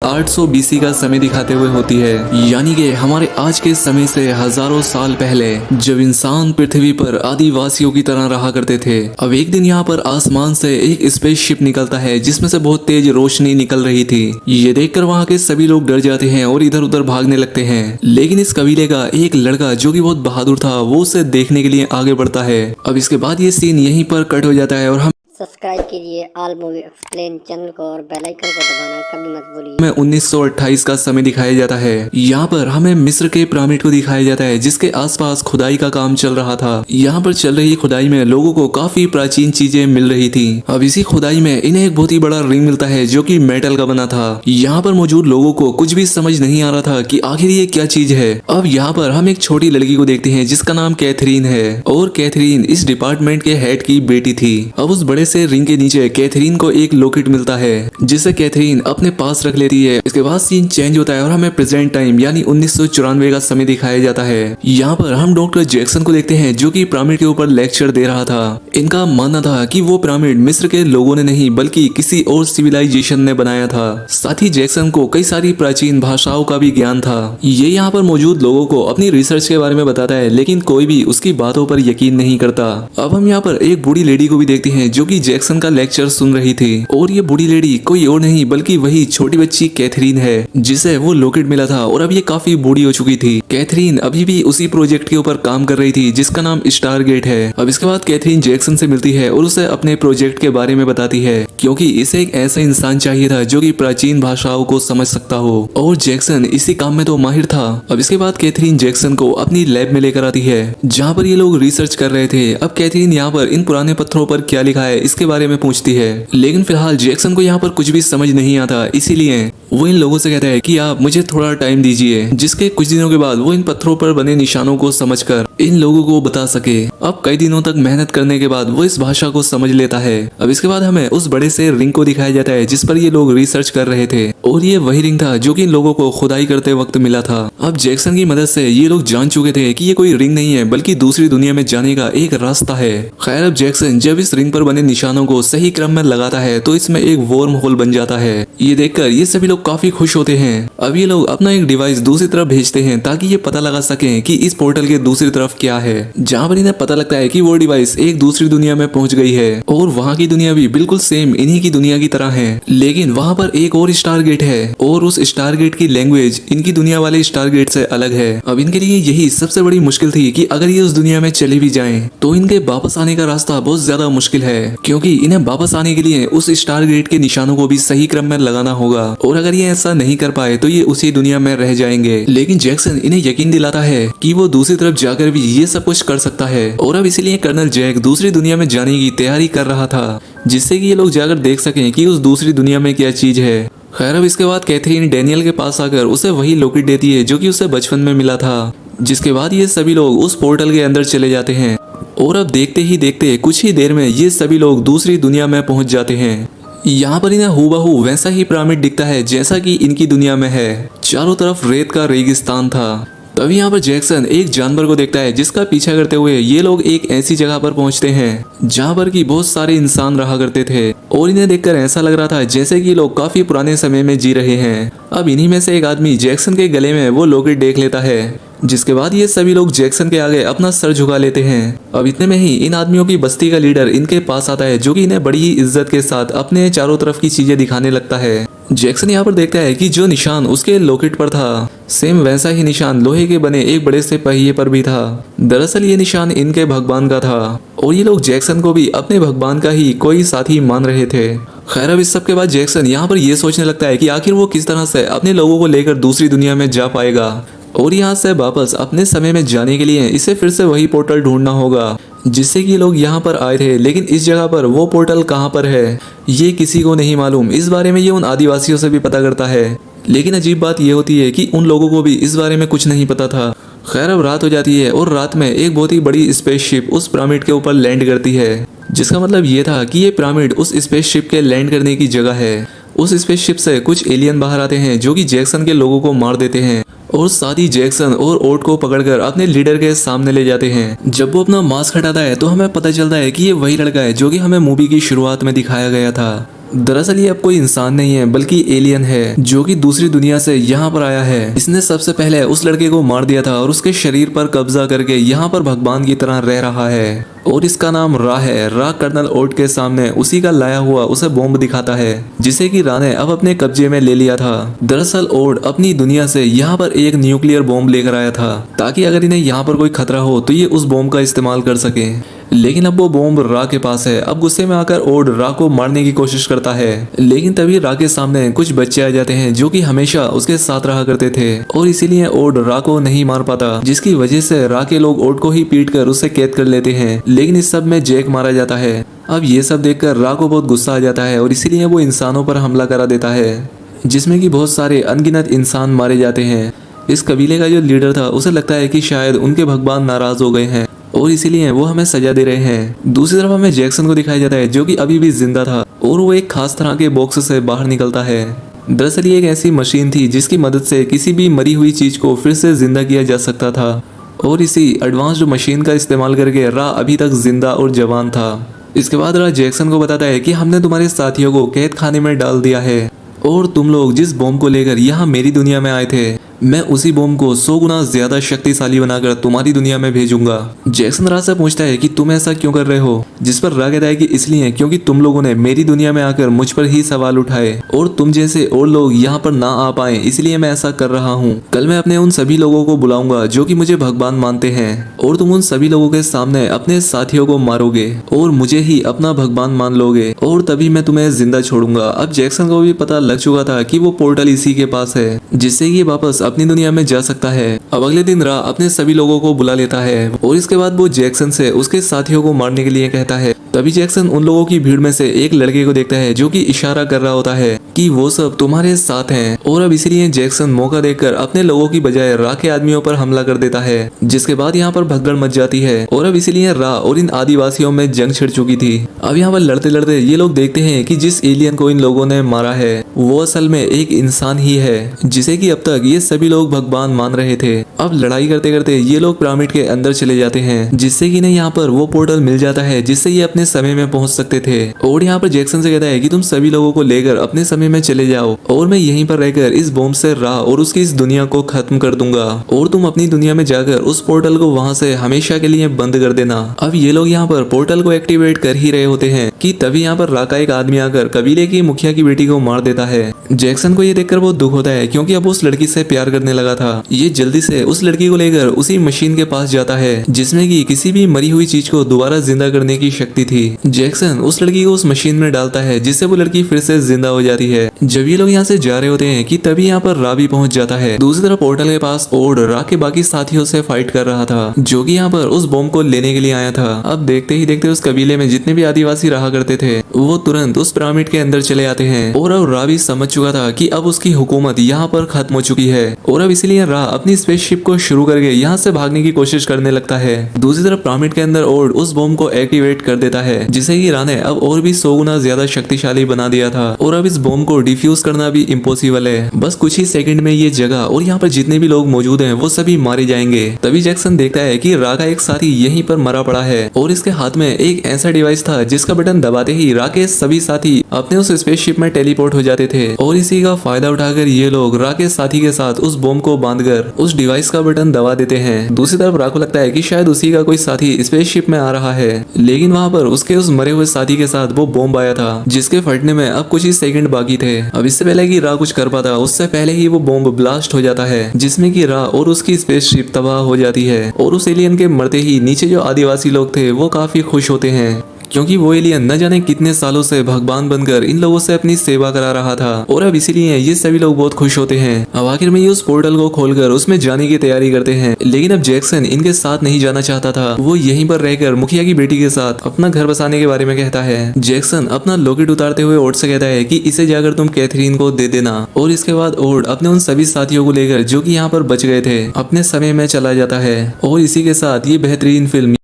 800 BC का समय दिखाते हुए होती है, यानी कि हमारे आज के समय से हजारों साल पहले, जब इंसान पृथ्वी पर आदिवासियों की तरह रहा करते थे। अब एक दिन यहाँ पर आसमान से एक स्पेसशिप निकलता है जिसमें से बहुत तेज रोशनी निकल रही थी। ये देखकर वहाँ के सभी लोग डर जाते हैं और इधर उधर भागने लगते हैं। लेकिन इस कबीले का एक लड़का जो कि बहुत बहादुर था, वो उसे देखने के लिए आगे बढ़ता है। अब इसके बाद ये सीन यहीं पर कट हो जाता है और हम सब्सक्राइब कीजिए ऑल मूवी एक्सप्लेन चैनल को और बेल आइकन को दबाना कभी मत भूलिए। में 1928 का समय दिखाया जाता है। यहाँ पर हमें मिस्र के पिरामिड को दिखाया जाता है जिसके आसपास खुदाई का काम चल रहा था। यहाँ पर चल रही खुदाई में लोगों को काफी प्राचीन चीजें मिल रही थी। अब इसी खुदाई में इन्हें एक बहुत ही बड़ा रिंग मिलता है जो कि मेटल का बना था। यहाँ पर मौजूद लोगों को कुछ भी समझ नहीं आ रहा था कि आखिर ये क्या चीज है। अब यहाँ पर हम एक छोटी लड़की को देखते हैं जिसका नाम कैथरीन है, और कैथरीन इस डिपार्टमेंट के हेड की बेटी थी। अब उस बड़े से रिंग के नीचे कैथरीन को एक लॉकेट मिलता है जिसे कैथरीन अपने पास रख लेती है। इसके बाद सीन चेंज होता है और हमें प्रेजेंट टाइम यानी 1994 का समय दिखाया जाता है। यहाँ पर हम डॉक्टर जैक्सन को देखते हैं जो कि पिरामिड के ऊपर लेक्चर दे रहा था। इनका मानना था कि वो पिरामिड मिस्र के लोगों ने नहीं बल्कि किसी और सिविलाइजेशन ने बनाया था। साथ ही जैक्सन को कई सारी प्राचीन भाषाओं का भी ज्ञान था। ये यहाँ पर मौजूद लोगों को अपनी रिसर्च के बारे में बताता है, लेकिन कोई भी उसकी बातों पर यकीन नहीं करता। अब हम यहाँ पर एक बूढ़ी लेडी को भी देखते हैं जो कि जैक्सन का लेक्चर सुन रही थी, और ये बूढ़ी लेडी कोई और नहीं बल्कि वही छोटी बच्ची कैथरीन है जिसे वो लॉकेट मिला था, और अब ये काफी बूढ़ी हो चुकी थी। कैथरीन अभी भी उसी प्रोजेक्ट के ऊपर काम कर रही थी जिसका नाम स्टार गेट है। अब इसके बाद कैथरीन जैक्सन से मिलती है और उसे अपने प्रोजेक्ट के बारे में बताती है, क्योंकि इसे एक ऐसा इंसान चाहिए था जो कि प्राचीन भाषाओं को समझ सकता हो, और जैक्सन इसी काम में तो माहिर था। अब इसके बाद कैथरीन जैक्सन को अपनी लैब में लेकर आती है जहाँ पर ये लोग रिसर्च कर रहे थे। अब कैथरीन यहाँ पर इन पुराने पत्थरों पर क्या लिखा है इसके बारे में पूछती है, लेकिन फिलहाल जैक्सन को यहाँ पर कुछ भी समझ नहीं आता, इसीलिए वो इन लोगों से कहता है कि आप मुझे थोड़ा टाइम दीजिए, जिसके कुछ दिनों के बाद वो इन पत्थरों पर बने निशानों को समझकर इन लोगों को बता सके। अब कई दिनों तक मेहनत करने के बाद वो इस भाषा को समझ लेता है। अब इसके बाद हमें उस बड़े से रिंग को दिखाया जाता है जिस पर ये लोग रिसर्च कर रहे थे, और ये वही रिंग था जो कि इन लोगों को खुदाई करते वक्त मिला था। अब जैक्सन की मदद से ये लोग जान चुके थे कि ये कोई रिंग नहीं है बल्कि दूसरी दुनिया में जाने का एक रास्ता है। खैर, अब जैक्सन जब इस रिंग पर बने निशानों को सही क्रम में लगाता है तो इसमें एक वर्म होल बन जाता है। ये देखकर ये सभी लोग काफी खुश होते हैं। अब ये लोग अपना एक डिवाइस दूसरी तरफ भेजते हैं ताकि ये पता लगा सकें कि इस पोर्टल के दूसरी तरफ क्या है, जहाँ पर इन्हें पता लगता है कि वो डिवाइस एक दूसरी दुनिया में पहुंच गई है, और वहाँ की दुनिया भी बिल्कुल सेम इन्हीं की दुनिया की तरह है। लेकिन वहाँ पर एक और स्टार गेट है, और उस स्टार गेट की लैंग्वेज इनकी दुनिया वाले स्टार गेट से अलग है। अब इनके लिए यही सबसे बड़ी मुश्किल थी कि अगर ये उस दुनिया में चले भी जाएं तो इनके वापस आने का रास्ता बहुत ज्यादा मुश्किल है, क्योंकि इन्हें वापस आने के लिए उस स्टार गेट के निशानों को भी सही क्रम में लगाना होगा, और अगर ये ऐसा नहीं कर पाए तो ये उसी दुनिया में रह जाएंगे। लेकिन जैक्सन इन्हें यकीन दिलाता है कि वो दूसरी तरफ जाकर भी ये सब कुछ कर सकता है, और अब इसीलिए कर्नल जैक दूसरी दुनिया में जाने की तैयारी कर रहा था, जिससे कि ये लोग जाकर देख सकें कि उस दूसरी दुनिया में क्या चीज है। खैर, अब इसके बाद कैथरीन डैनियल के पास आकर उसे वही लॉकेट देती है जो कि उसे बचपन में मिला था, जिसके बाद ये सभी लोग उस पोर्टल के अंदर चले जाते हैं, और अब देखते ही देखते कुछ ही देर में ये सभी लोग दूसरी दुनिया में पहुंच जाते हैं। यहाँ पर इन्हें हूबहू वैसा ही पिरामिड दिखता है जैसा कि इनकी दुनिया में है। चारों तरफ रेत का रेगिस्तान था। तभी यहाँ पर जैक्सन एक जानवर को देखता है जिसका पीछा करते हुए ये लोग एक ऐसी जगह पर पहुंचते हैं जहाँ पर कि बहुत सारे इंसान रहा करते थे, और इन्हें देखकर ऐसा लग रहा था जैसे कि लोग काफी पुराने समय में जी रहे हैं। अब इन्हीं में से एक आदमी जैक्सन के गले में वो लॉकेट देख लेता है, जिसके बाद ये सभी लोग जैक्सन के आगे अपना सर झुका लेते हैं। अब इतने में ही इन आदमियों की बस्ती का लीडर इनके पास आता है जो कि इन्हें बड़ी ही इज्जत के साथ अपने चारों तरफ की चीजें दिखाने लगता है। जैक्सन यहाँ पर देखता है कि जो निशान उसके लॉकेट पर था सेम वैसा ही निशान लोहे के बने एक बड़े से पहिए पर भी था। दरअसल ये निशान इनके भगवान का था, और ये लोग जैक्सन को भी अपने भगवान का ही कोई साथी मान रहे थे। खैर, अब इस सब के बाद जैक्सन यहाँ पर ये सोचने लगता है कि आखिर वो किस तरह से अपने लोगों को लेकर दूसरी दुनिया में जा पाएगा, और यहाँ से वापस अपने समय में जाने के लिए इसे फिर से वही पोर्टल ढूंढना होगा जिससे कि लोग यहाँ पर आए थे। लेकिन इस जगह पर वो पोर्टल कहाँ पर है ये किसी को नहीं मालूम। इस बारे में ये उन आदिवासियों से भी पता करता है, लेकिन अजीब बात ये होती है कि उन लोगों को भी इस बारे में कुछ नहीं पता था। खैर, अब रात हो जाती है और रात में एक बहुत ही बड़ी स्पेसशिप उस पिरामिड के ऊपर लैंड करती है, जिसका मतलब ये था कि ये पिरामिड उस स्पेसशिप के लैंड करने की जगह है। उस स्पेसशिप से कुछ एलियन बाहर आते हैं जो कि जैक्सन के लोगों को मार देते हैं, और साथ ही जैक्सन और ओट को पकड़कर अपने लीडर के सामने ले जाते हैं। जब वो अपना मास्क हटाता है तो हमें पता चलता है कि ये वही लड़का है जो कि हमें मूवी की शुरुआत में दिखाया गया था। दरअसल ये अब कोई इंसान नहीं है बल्कि एलियन है जो कि दूसरी दुनिया से यहाँ पर आया है। इसने सबसे पहले उस लड़के को मार दिया था और उसके शरीर पर कब्जा करके यहाँ पर भगवान की तरह रह रहा है और इसका नाम रा है। रा कर्नल ओड के सामने उसी का लाया हुआ उसे बॉम्ब दिखाता है जिसे कि रा ने अब अपने कब्जे में ले लिया था। दरअसल ओड अपनी दुनिया से यहाँ पर एक न्यूक्लियर बॉम्ब लेकर आया था ताकि अगर इन्हें यहाँ पर कोई खतरा हो तो ये उस बॉम्ब का इस्तेमाल कर सके। लेकिन अब वो बॉम्ब रा के पास है। अब गुस्से में आकर ओड रा को मारने की कोशिश करता है, लेकिन तभी रा के सामने कुछ बच्चे आ जाते हैं जो कि हमेशा उसके साथ रहा करते थे और इसीलिए ओड रा को नहीं मार पाता, जिसकी वजह से रा के लोग ओड को ही पीट कर उसे कैद कर लेते हैं। लेकिन इस सब में जैक मारा जाता है। अब ये सब देखकर रा को बहुत गुस्सा आ जाता है और इसीलिए वो इंसानों पर हमला करा देता है जिसमें कि बहुत सारे अनगिनत इंसान मारे जाते हैं। इस कबीले का जो लीडर था उसे लगता है कि शायद उनके भगवान नाराज हो गए हैं और इसीलिए वो हमें सजा दे रहे हैं। दूसरी तरफ हमें जैक्सन को दिखाया जाता है जो कि अभी भी जिंदा था और वो एक खास तरह के बॉक्स से बाहर निकलता है। दरअसल ये एक ऐसी मशीन थी जिसकी मदद से किसी भी मरी हुई चीज को फिर से जिंदा किया जा सकता था और इसी एडवांस्ड मशीन का इस्तेमाल करके रा अभी तक जिंदा और जवान था। इसके बाद रा जैक्सन को बताता है कि हमने तुम्हारे साथियों को कैद खाने में डाल दिया है और तुम लोग जिस बॉम्ब को लेकर यहाँ मेरी दुनिया में आए थे मैं उसी बॉम्ब को 100 गुना ज्यादा शक्तिशाली बनाकर तुम्हारी दुनिया में भेजूंगा। जैक्सन रा से पूछता है कि तुम ऐसा क्यों कर रहे हो, जिस पर रा कहता है कि इसलिए क्योंकि तुम लोगों ने मेरी दुनिया में आकर मुझ पर ही सवाल उठाए और तुम जैसे और लोग यहाँ पर ना आ पाए, इसलिए मैं ऐसा कर रहा हूँ। कल मैं अपने उन सभी लोगों को बुलाऊंगा जो कि मुझे भगवान मानते हैं और तुम उन सभी लोगों के सामने अपने साथियों को मारोगे और मुझे ही अपना भगवान मान लोगे और तभी मैं तुम्हें जिंदा छोड़ूंगा। अब जैक्सन को भी पता लग चुका था कि वो पोर्टल इसी के पास है जिससे ये वापस अपनी दुनिया में जा सकता है। अब अगले दिन रा अपने सभी लोगों को बुला लेता है और इसके बाद वो जैक्सन से उसके साथियों को मारने के लिए कहता है। तभी जैक्सन उन लोगों की भीड़ में से एक लड़के को देखता है जो कि इशारा कर रहा होता है कि वो सब तुम्हारे साथ हैं और अब इसीलिए जैक्सन मौका देखकर अपने लोगों की बजाय रा के आदमियों पर हमला कर देता है, जिसके बाद यहाँ पर भगदड़ मच जाती है और अब इसीलिए रा और इन आदिवासियों में जंग छिड़ चुकी थी। अब यहाँ पर लड़ते लड़ते ये लोग देखते हैं कि जिस एलियन को इन लोगों ने मारा है वो असल में एक इंसान ही है जिसे कि अब तक ये सभी लोग भगवान मान रहे थे। अब लड़ाई करते करते ये लोग पिरामिड के अंदर चले जाते हैं जिससे कि इन्हें यहाँ पर वो पोर्टल मिल जाता है जिससे ये अपने समय में पहुंच सकते थे और यहाँ पर जैक्सन से कहता है कि तुम सभी लोगों को लेकर अपने समय में चले जाओ और मैं यहीं पर रहकर इस बॉम्ब से रा और उसकी इस दुनिया को खत्म कर दूंगा और तुम अपनी दुनिया में जाकर उस पोर्टल को वहां से हमेशा के लिए बंद कर देना। अब ये लोग यहाँ पर पोर्टल को एक्टिवेट कर ही रहे होते हैं कि तभी यहाँ पर रा का एक आदमी आकर कबीले की मुखिया की बेटी को मार देता है। जैक्सन को ये देखकर बहुत दुख होता है क्योंकि अब उस लड़की से प्यार करने लगा था। ये जल्दी से उस लड़की को लेकर उसी मशीन के पास जाता है जिसमें कि किसी भी मरी हुई चीज को दोबारा जिंदा करने की शक्ति थी। जैक्सन उस लड़की को उस मशीन में डालता है जिससे वो लड़की फिर से जिंदा हो जाती है। जब ये लोग यहाँ से जा रहे होते हैं कि तभी यहाँ पर रा भी पहुंच जाता है। दूसरी तरफ पोर्टल के पास ओड रा के बाकी साथियों से फाइट कर रहा था जो कि यहाँ पर उस बॉम्ब को लेने के लिए आया था। अब देखते ही देखते उस कबीले में जितने भी आदिवासी रहा करते थे वो तुरंत उस पिरामिड के अंदर चले आते हैं और अब रा भी समझ चुका था कि अब उसकी हुकूमत यहाँ पर खत्म हो चुकी है और अब इसलिए रा अपनी स्पेसशिप को शुरू करके यहाँ से भागने की कोशिश करने लगता है। दूसरी तरफ पिरामिड के अंदर ओड उस बॉम्ब को एक्टिवेट कर देता है जिसे कि रा ने अब और भी 100 गुना ज्यादा शक्तिशाली बना दिया था और अब इस बॉम्ब को डिफ्यूज करना भी इम्पॉसिबल है। बस कुछ ही सेकंड में ये जगह और यहाँ पर जितने भी लोग मौजूद हैं वो सभी मारे जाएंगे। तभी जैक्सन देखता है कि रा का एक साथी यहीं पर मरा पड़ा है और इसके हाथ में एक ऐसा डिवाइस था जिसका बटन दबाते ही रा के सभी साथी अपने उस स्पेसशिप में टेलीपोर्ट हो जाते थे और इसी का फायदा उठाकर ये लोग रा के साथी के साथ उस बॉम्ब को बांधकर उस डिवाइस का बटन दबा देते हैं। दूसरी तरफ रा को लगता है कि शायद उसी का कोई साथी स्पेसशिप में आ रहा है, लेकिन वहाँ पर उसके उस मरे हुए साथी के साथ वो बॉम्ब आया था जिसके फटने में अब कुछ ही सेकंड बाकी थे। अब इससे पहले कि रा कुछ कर पाता उससे पहले ही वो बॉम्ब ब्लास्ट हो जाता है जिसमें कि रा और उसकी स्पेसशिप तबाह हो जाती है और उस एलियन के मरते ही नीचे जो आदिवासी लोग थे वो काफी खुश होते हैं क्योंकि वो एलियन न जाने कितने सालों से भगवान बनकर इन लोगों से अपनी सेवा करा रहा था और अब इसीलिए ये सभी लोग बहुत खुश होते हैं। अब आखिर में ये उस पोर्टल को खोलकर उसमें जाने की तैयारी करते हैं, लेकिन अब जैक्सन इनके साथ नहीं जाना चाहता था। वो यहीं पर रहकर मुखिया की बेटी के साथ अपना घर बसाने के बारे में कहता है। जैक्सन अपना लॉकेट उतारते हुए ओड से कहता है कि इसे जाकर तुम कैथरीन को दे देना और इसके बाद ओड अपने उन सभी साथियों को लेकर जो कि यहाँ पर बच गए थे अपने समय में चला जाता है। और इसी के साथ ये बेहतरीन फिल्म